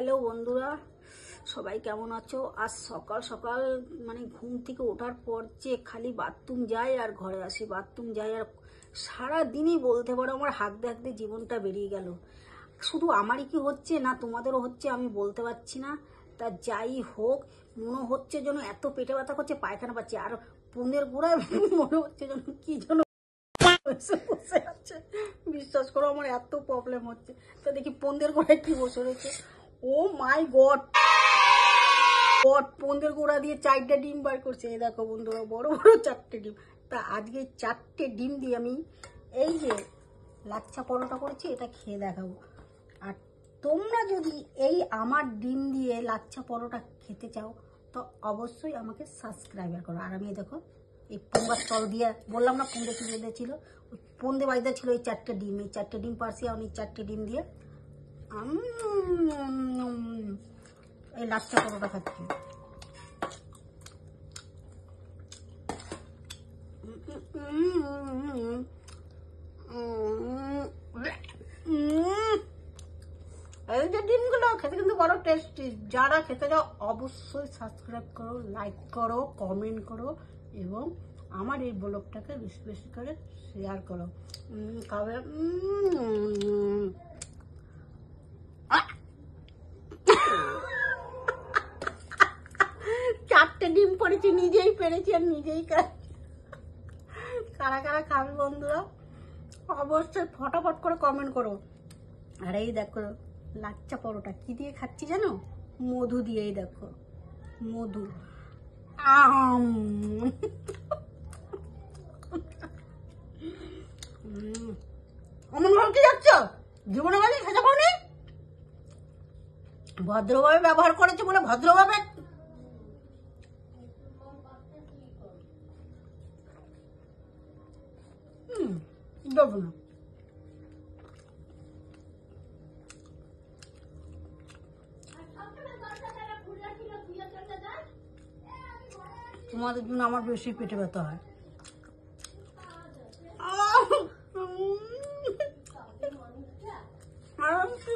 Hello বন্ধুরা, সবাই কেমন আছো? আজ সকাল সকাল মানে ঘুম থেকে ওঠার পর যে খালি বাথরুম যাই আর ঘরে আসি, বাথরুম যাই আর সারাদিনই বলতে পারো আমার হাঁকতে হাঁকতে জীবনটা বেরিয়ে গেল। শুধু আমারই কি হচ্ছে না তোমাদেরও হচ্ছে আমি বলতে পারছি না। তা যাই হোক, মনে হচ্ছে যেন এত পেটে ব্যথা করছে, পায়খানা পাচ্ছি, আর পনের গোড়ায় মনে হচ্ছে যেন কি যেন বসে আছে। বিশ্বাস করো আমার এত প্রবলেম হচ্ছে। তো দেখি পনের গোড়ায় কি বসে রয়েছে। ও মাই গড, পনের গোড়া দিয়ে 4টে ডিম বার করছে। এই দেখো বন্ধুরা, বড় বড় 4টে ডিম। তা আজকে 4টে ডিম দিয়ে আমি এই যে লাচ্ছা পরোটা করেছি, এটা খেয়ে দেখাবো। আর তোমরা যদি এই আমার ডিম দিয়ে লাচ্ছা পরোটা খেতে চাও তো অবশ্যই আমাকে সাবস্ক্রাইবার করো। আর আমি দেখো এই পোঙ্গার তল দিয়ে বললাম না পোন্দে কি বেঁধেছিল, ওই পোন্দে বাইদা ছিল এই 4টে ডিম। এই 4টে ডিম পারছি আমি, 4টে ডিম দিয়ে এই লাচ্ছা পরোটা খাচ্ছি। এই যে ডিমগুলো খেতে কিন্তু বড় টেস্টি। যারা খেতে যাও অবশ্যই সাবস্ক্রাইব করো, লাইক করো, কমেন্ট করো এবং আমার এই ব্লগটাকে বেশি বেশি করে শেয়ার করো। খাবে 4টে ডিম পড়েছি, নিজেই পেরেছি আর নিজেই কারা কারা খাবে বন্ধুরা অবশ্যই ফটাফট করে কমেন্ট করো। আর এই দেখো লাচ্ছা পরোটা কি দিয়ে খাচ্ছি জানো? মধু দিয়ে। এই দেখো মধু। অমন ভাবে কি যাচ্ছ? জীবনে মানে খেতে পাওনি? ভদ্রভাবে ব্যবহার করেছে বলে ভদ্রভাবে দেবো না। তোমাদের জন্য আমার বেশি পেটে ব্যথা হয়। আরামসে